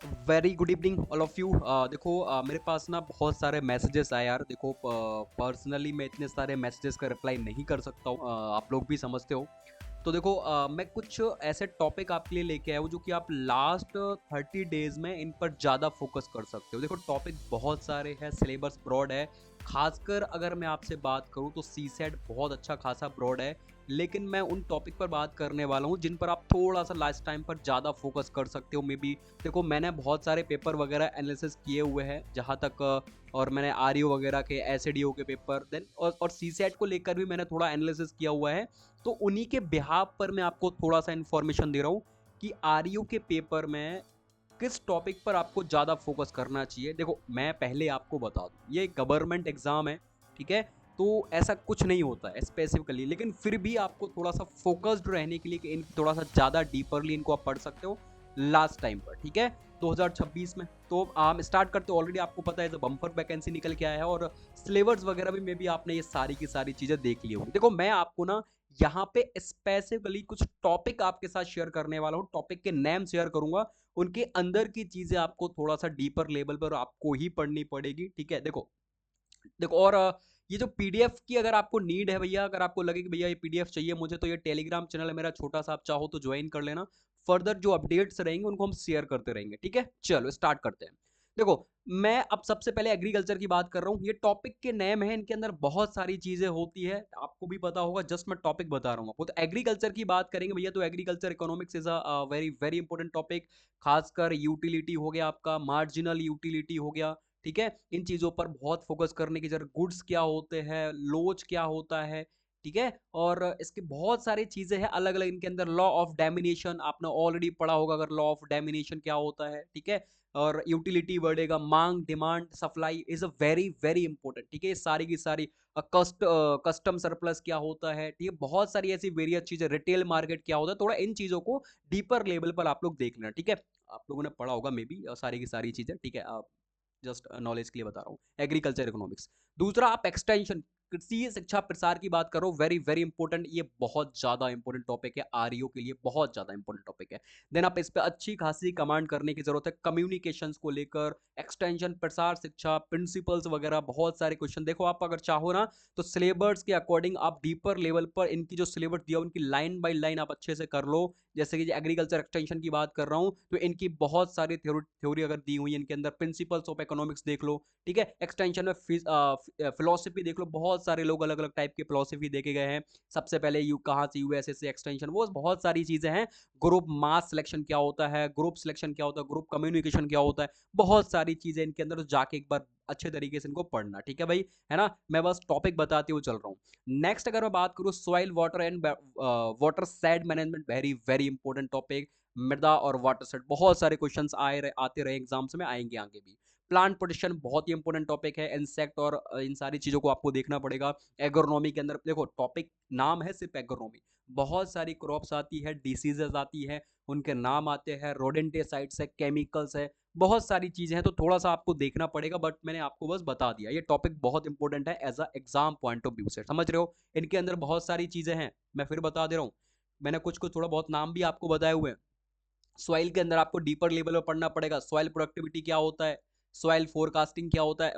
Very good evening all of you. देखो, मेरे पास ना बहुत सारे मैसेजेस आए यार। देखो, पर्सनली मैं इतने सारे मैसेजेस का रिप्लाई नहीं कर सकता हूँ, आप लोग भी समझते हो। तो देखो, मैं कुछ ऐसे टॉपिक आपके लिए लेके आया हूँ जो कि आप लास्ट 30 डेज में इन पर ज़्यादा फोकस कर सकते हो। देखो, टॉपिक बहुत सारे हैं, सिलेबस ब्रॉड है। खासकर अगर मैं आपसे बात करूँ तो सी सेट बहुत अच्छा खासा ब्रॉड है, लेकिन मैं उन टॉपिक पर बात करने वाला हूँ जिन पर आप थोड़ा सा लास्ट टाइम पर ज़्यादा फोकस कर सकते हो मे बी। देखो, मैंने बहुत सारे पेपर वगैरह एनालिसिस किए हुए हैं जहाँ तक, और मैंने आर वगैरह के, एस के पेपर, देन और सी सेट को लेकर भी मैंने थोड़ा एनालिसिस किया हुआ है। तो उन्हीं के बिहाफ पर मैं आपको थोड़ा सा इन्फॉर्मेशन दे रहा हूँ कि आर के पेपर में किस टॉपिक पर आपको ज़्यादा फोकस करना चाहिए। देखो, मैं पहले आपको बता दूँ, ये गवर्नमेंट एग्जाम है, ठीक है। तो ऐसा कुछ नहीं होता है स्पेसिफिकली, लेकिन फिर भी आपको थोड़ा सा फोकस्ड रहने के लिए कि इन थोड़ा सा ज़्यादा डीपरली इनको आप पढ़ सकते हो लास्ट टाइम पर, ठीक है। 2026 में तो हम स्टार्ट करते हो। ऑलरेडी आपको पता है जो बम्पर वैकेंसी निकल के आया है, और सिलेबस वगैरह भी मे बी आपने ये सारी की सारी चीज़ें देख ली होंगी। देखो, मैं आपको ना यहाँ पे स्पेसिफिकली कुछ टॉपिक आपके साथ शेयर करने वाला हूँ, टॉपिक के नेम शेयर करूंगा। उनके अंदर की चीजें आपको थोड़ा सा डीपर लेवल पर आपको ही पढ़नी पड़ेगी, ठीक है। देखो देखो और ये जो पीडीएफ की अगर आपको नीड है भैया, अगर आपको लगे कि भैया ये पीडीएफ चाहिए मुझे, तो ये टेलीग्राम चैनल है मेरा छोटा सा, आप चाहो तो ज्वाइन कर लेना। फर्दर जो अपडेट्स रहेंगे उनको हम शेयर करते रहेंगे, ठीक है। चलो स्टार्ट करते हैं। देखो, मैं अब सबसे पहले एग्रीकल्चर की बात कर रहा हूँ। ये टॉपिक के नेम है, इनके अंदर बहुत सारी चीजें होती है, आपको भी पता होगा, जस्ट मैं टॉपिक बता रहा हूँ आपको। तो एग्रीकल्चर की बात करेंगे भैया, तो agriculture economics is a very very important topic. खासकर यूटिलिटी हो गया आपका, मार्जिनल यूटिलिटी हो गया, ठीक है। इन चीज़ों पर बहुत फोकस करने की जरूरत। गुड्स क्या होते हैं, लोच क्या होता है, ठीक है। और इसके बहुत सारी चीज़ें हैं अलग अलग। इनके अंदर लॉ ऑफ डैमिनेशन आपने ऑलरेडी पढ़ा होगा, अगर लॉ ऑफ डैमिनेशन क्या होता है, ठीक है। और यूटिलिटी बढ़ेगा, मांग, demand, supply is a very very important, ठीक है। ये सारी की सारी कस्टम सरप्लस क्या होता है, ठीक है। बहुत सारी ऐसी वेरियस चीज़ें, रिटेल मार्केट क्या होता है, थोड़ा इन चीज़ों को डीपर लेवल पर आप लोग देख लेना, ठीक है। आप लोगों ने पढ़ा होगा मे बी सारी की सारी चीज़ें, ठीक है। जस्ट नॉलेज के लिए बता रहा हूँ, एग्रीकल्चर इकोनॉमिक्स। दूसरा, आप एक्सटेंशन, कृषि शिक्षा प्रसार की बात करो, वेरी वेरी इंपॉर्टेंट। ये बहुत ज्यादा इंपॉर्टेंट टॉपिक है, आरईओ के लिए बहुत ज्यादा इंपॉर्टेंट टॉपिक है। देन आप इस पे अच्छी खासी कमांड करने की जरूरत है, कम्युनिकेशंस को लेकर, एक्सटेंशन, प्रसार शिक्षा, प्रिंसिपल्स वगैरह, बहुत सारे क्वेश्चन। देखो, आप अगर चाहो ना तो सिलेबस के अकॉर्डिंग आप डीपर लेवल पर इनकी जो सिलेबस दिया उनकी लाइन बाय लाइन आप अच्छे से कर लो। जैसे कि एग्रीकल्चर एक्सटेंशन की बात कर रहा हूँ, तो इनकी बहुत सारी थ्योरी अगर दी हुई है, इनके अंदर प्रिंसिपल्स ऑफ इकोनॉमिक्स देख लो, ठीक है। एक्सटेंशन में फिलोसफी देख लो, बहुत सारे लोग अलग अलग टाइप के फिलोसफी देखे गए हैं। सबसे पहले यू कहाँ से, यूएसए से एक्सटेंशन, वो बहुत सारी चीजें हैं। ग्रुप मास सिलेक्शन क्या होता है, ग्रुप सिलेक्शन क्या होता है, ग्रुप कम्युनिकेशन क्या होता है, बहुत सारी चीजें इनके अंदर, तो जाके एक बार अच्छे तरीके से इनको पढ़ना, ठीक है भाई, है ना। मैं बस टॉपिक बताते हुए चल रहा हूँ। नेक्स्ट अगर मैं बात करूँ, soil water and water said management, very very important topic. मृदा और वाटर सेड, बहुत सारे क्वेश्चंस आते रहे एग्जाम्स में, आएंगे आगे भी। प्लांट प्रोटेक्शन बहुत ही इंपॉर्टेंट टॉपिक है, इंसेक्ट और इन सारी चीजों को आपको देखना पड़ेगा। एग्रोनॉमी के अंदर देखो, टॉपिक नाम है सिर्फ एग्रोनॉमी, बहुत सारी क्रॉप्स आती है, डिसीजेस आती है, उनके नाम आते हैं, रोडेंटिसाइड्स है, केमिकल्स है, बहुत सारी चीजें हैं। तो थोड़ा सा आपको देखना पड़ेगा, बट मैंने आपको बस बता दिया। ये टॉपिक बहुत इंपॉर्टेंट है as a exam point of view से, समझ रहे हो। इनके अंदर बहुत सारी चीजें हैं, मैं फिर बता दे रहा हूँ। मैंने कुछ कुछ थोड़ा बहुत नाम भी आपको बताए हुए हैं। सॉइल के अंदर आपको डीपर लेवल पर पढ़ना पड़ेगा, सॉइल प्रोडक्टिविटी क्या होता है, सॉइल फोरकास्टिंग क्या होता है,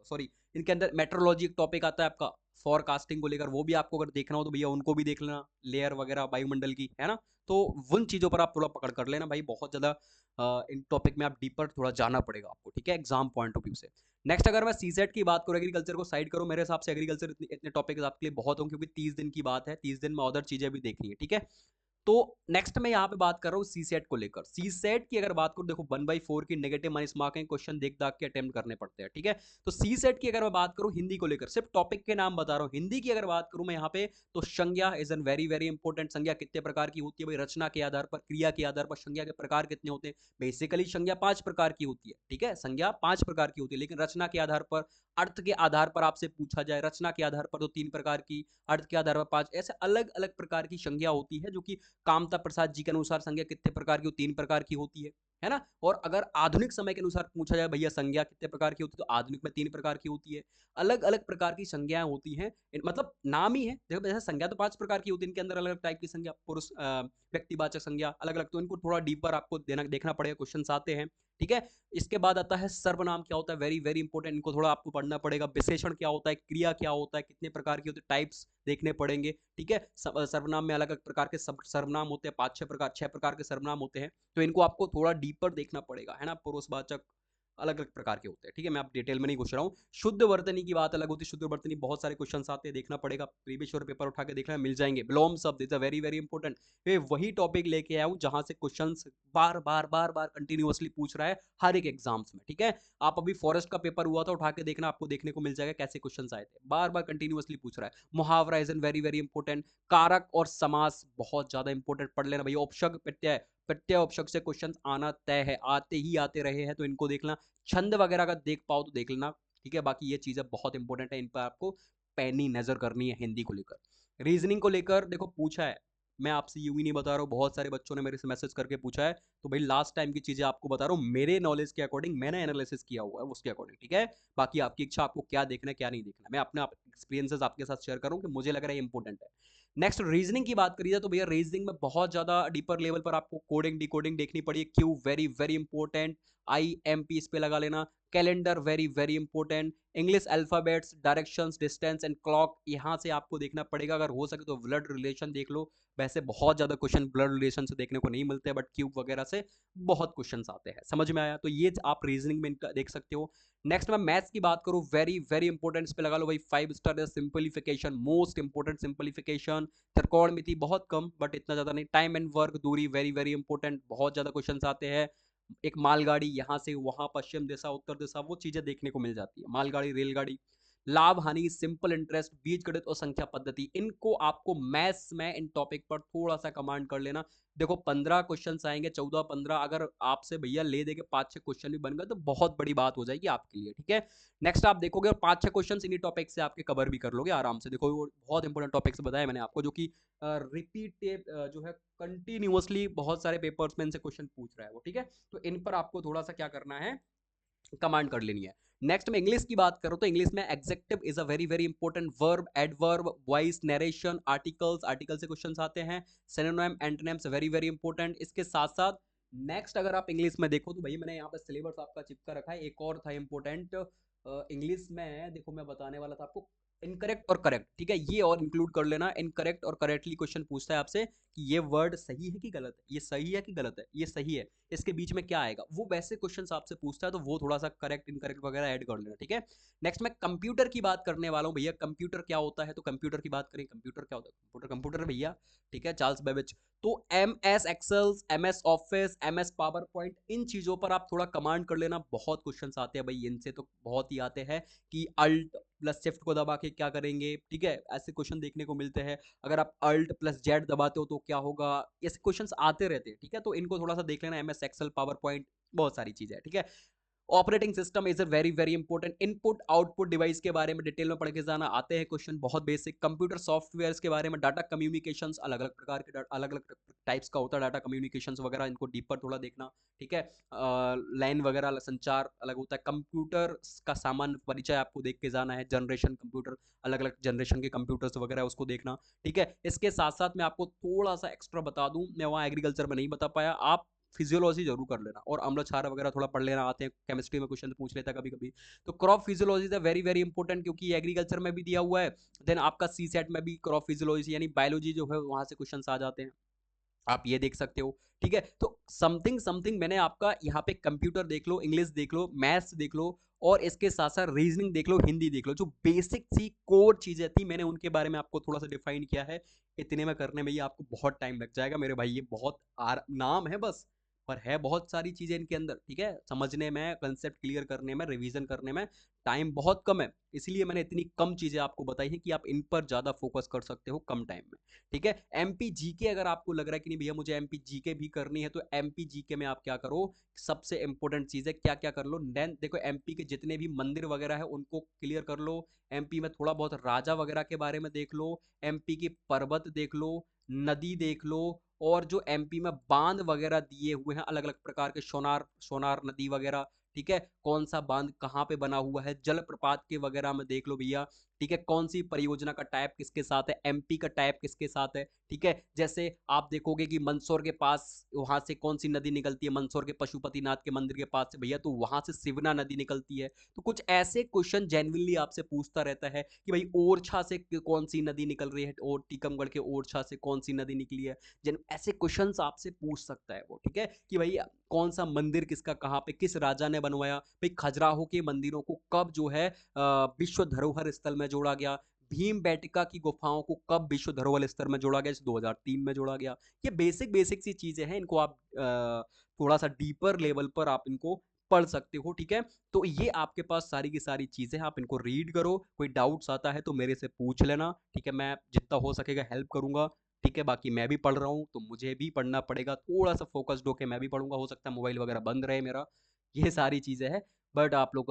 सॉरी, इनके अंदर मेट्रोलॉजी एक टॉपिक आता है आपका, फोरकास्टिंग को लेकर, वो भी आपको अगर देखना हो तो भैया उनको भी देख लेना, लेयर वगैरह वायुमंडल की, है ना। तो उन चीज़ों पर आप थोड़ा पकड़ कर लेना भाई, बहुत ज़्यादा इन टॉपिक में आप डीपर थोड़ा जाना पड़ेगा आपको, ठीक है, एग्जाम पॉइंट ऑफ व्यू से। नेक्स्ट अगर मैं सीसेट की बात करूँ, एग्रीकल्चर को साइड करूँ, मेरे हिसाब से एग्रीकल्चर इतने टॉपिक आपके लिए बहुत होंगे, क्योंकि 30 दिन की बात है, 30 दिन में अदर चीज़ें भी देखनी है, ठीक है। तो नेक्स्ट मैं यहाँ पे बात कर रहा हूँ सी सेट को लेकर। सी सेट की अगर बात करूँ, देखो 1/4 की नेगेटिव माइनस मार्किंग क्वेश्चन देख दाख के अटेम्प्ट करने पड़ते हैं, ठीक है। तो सी सेट की अगर मैं बात करूँ हिंदी को लेकर, सिर्फ टॉपिक के नाम बता रहा हूँ। हिंदी की अगर बात करूँ मैं यहाँ पे, तो संज्ञा is an very very important. संज्ञा कितने प्रकार की होती है भाई, रचना के आधार पर, क्रिया के आधार पर संज्ञा के प्रकार कितने होते हैं। बेसिकली संज्ञा 5 प्रकार की होती है, ठीक है, संज्ञा 5 प्रकार की होती है, लेकिन रचना के आधार पर, अर्थ के आधार पर आपसे पूछा जाए, रचना के आधार पर तो 3 प्रकार की, अर्थ के आधार पर 5, ऐसे अलग अलग प्रकार की संज्ञा होती है, जो कि कामता प्रसाद जी के अनुसार संज्ञा कितने प्रकार की, 3 प्रकार की होती है ना। और अगर आधुनिक समय के अनुसार पूछा जाए भैया संज्ञा कितने प्रकार की होती है, तो आधुनिक में 3 प्रकार की होती है। अलग अलग प्रकार की संज्ञाएं होती हैं, मतलब नाम ही है। देखो, जैसे संज्ञा तो 5 प्रकार की होती है, इनके अंदर अलग अलग टाइप की संज्ञा, पुरुष व्यक्तिवाचक संज्ञा अलग अलग, तो इनको थोड़ा डीपर आपको देखना पड़ेगा, क्वेश्चन आते हैं। ठीक है, इसके बाद आता है सर्वनाम क्या होता है, वेरी वेरी इंपॉर्टेंट, इनको थोड़ा आपको पढ़ना पड़ेगा। विशेषण क्या होता है, क्रिया क्या होता है, कितने प्रकार की होती है, टाइप्स देखने पड़ेंगे। ठीक है, सर्वनाम में अलग अलग प्रकार के सर्वनाम होते हैं, 5-6 प्रकार के सर्वनाम होते हैं, तो इनको आपको थोड़ा डीपर देखना पड़ेगा, है ना। पुरुषवाचक अलग अलग प्रकार के होते हैं। ठीक है, मैं आप डिटेल में नहीं पूछ रहा हूँ। शुद्ध वर्तनी की बात अलग होती है, शुद्ध वर्तनी बहुत सारे क्वेश्चन आते हैं, देखना पड़ेगा, प्रीवियस ईयर पेपर उठा के देखना मिल जाएंगे। विलोम शब्द is a very very important, ये वही टॉपिक लेके आया हूँ जहां से क्वेश्चन बार बार बार बार कंटिन्यूअसली पूछ रहा है हर एक एग्जाम्स में। ठीक है, आप अभी फॉरेस्ट का पेपर हुआ था, उठा के देखना, आपको देखने को मिल जाएगा कैसे क्वेश्चन आए थे, बार बार कंटिन्यूअसली पूछ रहा है। मुहावरा is an very very important. कारक और समास बहुत ज्यादा इंपॉर्टेंट, पढ़ लेना भैया। उपसर्ग प्रत्यय, प्रत्यय उपसर्ग से क्वेश्चन आना तय है, आते ही आते रहे हैं, तो इनको देखना। छंद वगैरह अगर देख पाओ तो देख लेना। ठीक है, बाकी ये चीजें बहुत इंपॉर्टेंट है, इन पर आपको पैनी नजर करनी है। हिंदी को लेकर, रीजनिंग को लेकर देखो पूछा है, मैं आपसे यूं ही नहीं बता रहा हूँ, बहुत सारे बच्चों ने मेरे से मैसेज करके पूछा है, तो भाई लास्ट टाइम की चीजें आपको बता रहा हूँ, मेरे नॉलेज के अकॉर्डिंग मैंने एनालिसिस किया हुआ है उसके अकॉर्डिंग। ठीक है, बाकी आपकी इच्छा, आपको क्या देखना है क्या नहीं देखना, मैं अपने एक्सपीरियंसेस आपके साथ शेयर करूँ कि मुझे लग रहा है इंपॉर्टेंट है। नेक्स्ट रीजनिंग की बात करिए तो भैया रीजनिंग में बहुत ज्यादा डीपर लेवल पर आपको कोडिंग डिकोडिंग देखनी पड़ी। Q very very important, IMP इस पे लगा लेना। Calendar very very important. English alphabets, directions, distance and clock, यहाँ से आपको देखना पड़ेगा। अगर हो सके तो ब्लड रिलेशन देख लो, वैसे बहुत ज्यादा क्वेश्चन ब्लड रिलेशन से देखने को नहीं मिलते, बट क्यूब वगैरह से बहुत क्वेश्चन आते हैं। समझ में आया, तो ये आप रीजनिंग में इनका देख सकते हो। नेक्स्ट मैं मैथ्स की बात करूं, वेरी वेरी इंपॉर्टेंट, इस पे लगा लो भाई 5 star. Simplification most important, simplification. त्रिकोणमिति बहुत कम, बट इतना ज्यादा नहीं। टाइम एंड वर्क, दूरी वेरी वेरी इंपॉर्टेंट, बहुत ज्यादा क्वेश्चन आते हैं। एक मालगाड़ी यहाँ से वहां, पश्चिम दिशा उत्तर दिशा, वो चीजें देखने को मिल जाती है, मालगाड़ी रेलगाड़ी। लाभ हानि, सिंपल इंटरेस्ट, बीजगणित और संख्या पद्धति, इनको आपको मैथ्स में इन टॉपिक पर थोड़ा सा कमांड कर लेना। देखो 15 क्वेश्चन आएंगे, 14-15, अगर आपसे भैया ले दे के 5-6 क्वेश्चन भी बन गए तो बहुत बड़ी बात हो जाएगी आपके लिए। ठीक है, नेक्स्ट आप देखोगे और 5-6 क्वेश्चन इन्हीं टॉपिक से आपके कवर भी कर लोगे आराम से। देखो वो बहुत इंपॉर्टेंट टॉपिक्स बताए मैंने आपको, जो कि रिपीट जो है कंटिन्यूअसली बहुत सारे पेपर्स में इनसे क्वेश्चन पूछ रहा है वो। ठीक है, तो इन पर आपको थोड़ा सा क्या करना है, कमांड कर लेनी है। नेक्स्ट में इंग्लिश की बात करो तो इंग्लिश में executive is a very very important, verb, adverb, voice, narration, articles, article से क्वेश्चंस आते हैं। Synonym, antonyms very very important. इसके साथ साथ नेक्स्ट अगर आप इंग्लिश में देखो तो भाई मैंने यहाँ पे सिलेबस आपका चिपका रखा है, एक और था इंपॉर्टेंट इंग्लिश में, देखो मैं बताने वाला था आपको, इनकरेक्ट और करेक्ट। ठीक है, ये और इंक्लूड कर लेना। इनकरेक्ट और करेक्टली क्वेश्चन पूछता है आपसे कि ये वर्ड सही है कि गलत है, ये सही है कि गलत है, ये सही है, इसके बीच में क्या आएगा, वो वैसे क्वेश्चंस आपसे पूछता है, तो वो थोड़ा सा करेक्ट इनकरेक्ट वगैरह ऐड कर लेना। ठीक है, नेक्स्ट मैं कंप्यूटर की बात करने वाला हूँ भैया। कंप्यूटर क्या होता है, तो कंप्यूटर की बात करें, कंप्यूटर क्या होता है, कंप्यूटर कंप्यूटर भैया। ठीक है, चार्ल्स बेबेज। तो MS excels, MS office, MS PowerPoint, इन चीजों पर आप थोड़ा कमांड कर लेना, बहुत क्वेश्चन आते हैं भाई इनसे, तो बहुत ही आते हैं कि अल्ट प्लस शिफ्ट को दबा के क्या करेंगे। ठीक है, ऐसे क्वेश्चन देखने को मिलते हैं। अगर आप अल्ट प्लस जेड दबाते हो तो क्या होगा, ऐसे क्वेश्चंस आते रहते हैं। ठीक है, तो इनको थोड़ा सा देख लेना। MS एक्सेल, पावर पॉइंट, बहुत सारी चीजें है। ठीक है, operating system is a very very important. Input output device के बारे में डिटेल में पढ़ के जाना, आते हैं क्वेश्चन बहुत बेसिक। कंप्यूटर सॉफ्टवेयर के बारे में, डाटा कम्युनिकेशंस, अलग अलग प्रकार के अलग अलग टाइप्स का होता है डाटा कम्युनिकेशंस वगैरह, इनको डीपर थोड़ा देखना। ठीक है, लाइन वगैरह संचार अलग होता है। कंप्यूटर का सामान्य परिचय आपको देख के जाना है। जनरेशन कंप्यूटर, अलग अलग जनरेशन के कंप्यूटर्स वगैरह उसको देखना। ठीक है, इसके साथ साथ मैं आपको थोड़ा सा एक्स्ट्रा बता दूं, मैं वहाँ एग्रीकल्चर में नहीं बता पाया, आप फिजियोलॉजी जरूर कर लेना, और अम्ल क्षार वगैरह थोड़ा पढ़ लेना, आते हैं केमिस्ट्री में क्वेश्चन पूछ लेता है कभी कभी। तो crop physiology is very very important, क्योंकि एग्रीकल्चर में भी दिया हुआ है। देन आपका CSET में भी क्रॉप फिजियोलॉजी यानी बायोलॉजी जो है वहां से क्वेश्चन आ जाते हैं, आप ये देख सकते हो। ठीक है, तो समथिंग समथिंग मैंने आपका यहाँ पे कंप्यूटर देख लो, इंग्लिश देख लो, मैथ्स देख लो, और इसके साथ साथ रीजनिंग देख लो, हिंदी देख लो, जो बेसिक सी कोर चीजें थी मैंने उनके बारे में आपको थोड़ा सा डिफाइन किया है। इतने में करने में ये आपको बहुत टाइम लग जाएगा मेरे भाई, ये बहुत नाम है बस, पर है बहुत सारी चीजें इनके अंदर। ठीक है, समझने में, कंसेप्ट क्लियर करने में, रिवीजन करने में टाइम बहुत कम है, इसलिए मैंने इतनी कम चीजें आपको बताई हैं कि आप इन पर ज्यादा फोकस कर सकते हो कम टाइम में। ठीक है, MP GK अगर आपको लग रहा है कि नहीं भैया मुझे MP GK भी करनी है, तो MP GK में आप क्या करो, सबसे इंपॉर्टेंट चीज है क्या क्या कर लो। देन देखो MP के जितने भी मंदिर वगैरह है उनको क्लियर कर लो। MP में थोड़ा बहुत राजा वगैरह के बारे में देख लो। MP की पर्वत देख लो, नदी देख लो, और जो MP में बांध वगैरह दिए हुए हैं अलग अलग प्रकार के, सोनार सोनार नदी वगैरह। ठीक है, कौन सा बांध कहाँ पे बना हुआ है, जलप्रपात के वगैरह में देख लो भैया, ठीक है, कौन सी परियोजना का टाइप किसके साथ है, एमपी का टाइप किसके साथ है, ठीक है। जैसे आप देखोगे कि मंदसौर के पास वहां से कौन सी नदी निकलती है, मंदसौर के पशुपतिनाथ के मंदिर के पास से भैया, तो वहां से सिवना नदी निकलती है। तो कुछ ऐसे क्वेश्चन जेन्युइनली आपसे पूछता रहता है कि भाई ओरछा से कौन सी नदी निकल रही है, और टीकमगढ़ के ओरछा से कौन सी नदी निकली है, ऐसे क्वेश्चंस आपसे पूछ सकता है वो, ठीक है, कि भाई कौन सा मंदिर किसका कहाँ पे किस राजा ने बनवाया, भाई खजुराहो के मंदिरों को कब जो है विश्व धरोहर स्थल में जोड़ा गया, भीम बेटिका की गुफाओं को कब विश्व धरोहर स्थल में जोड़ा गया, 2003 में जोड़ा गया। ये बेसिक बेसिक सी चीजें हैं, इनको आप थोड़ा सा डीपर लेवल पर आप इनको पढ़ सकते हो, ठीक है। तो ये आपके पास सारी की सारी चीजें हैं, आप इनको रीड करो, कोई डाउट्स आता है तो मेरे से पूछ लेना, ठीक है, मैं जितना हो सकेगा हेल्प करूंगा, ठीक है। बाकी मैं भी पढ़ रहा हूँ तो मुझे भी पढ़ना पड़ेगा, थोड़ा सा फोकस्ड होकर मैं भी पढ़ूंगा, हो सकता है मोबाइल वगैरह बंद रहे मेरा, ये सारी चीज़ें हैं। बट आप लोग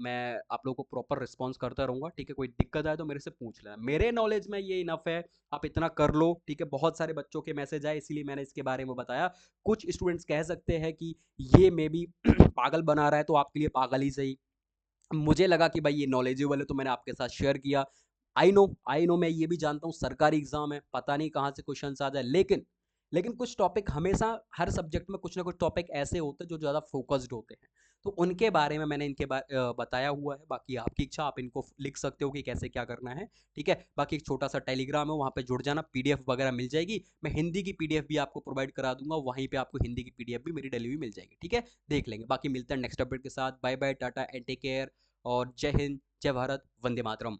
मैं आप लोग को प्रॉपर रिस्पॉन्स करता रहूंगा, ठीक है, कोई दिक्कत आए तो मेरे से पूछ लेना, मेरे नॉलेज में ये इनफ है, आप इतना कर लो, ठीक है। बहुत सारे बच्चों के मैसेज आए इसीलिए मैंने इसके बारे में बताया। कुछ स्टूडेंट्स कह सकते हैं कि ये मे बी पागल बना रहा है, तो आपके लिए पागल ही सही, मुझे लगा कि भाई ये नॉलेजेबल है तो मैंने आपके साथ शेयर किया। आई नो मैं ये भी जानता हूँ सरकारी एग्जाम है, पता नहीं कहाँ से क्वेश्चन आ जाए, लेकिन कुछ टॉपिक हमेशा हर सब्जेक्ट में कुछ ना कुछ टॉपिक ऐसे होते हैं जो ज़्यादा फोकस्ड होते हैं, तो उनके बारे में मैंने बताया हुआ है। बाकी आपकी इच्छा, आप इनको लिख सकते हो कि कैसे क्या करना है, ठीक है। बाकी एक छोटा सा टेलीग्राम है, वहाँ पे जुड़ जाना, पीडीएफ वगैरह मिल जाएगी, मैं हिंदी की पीडीएफ भी आपको प्रोवाइड करा दूंगा, वहीं पे आपको हिंदी की पीडीएफ भी मेरी डेली हुई मिल जाएगी, ठीक है। देख लेंगे, बाकी मिलते हैं नेक्स्ट अपडेट के साथ, bye bye, tata and take care, और जय हिंद, जय भारत, वंदे मातरम।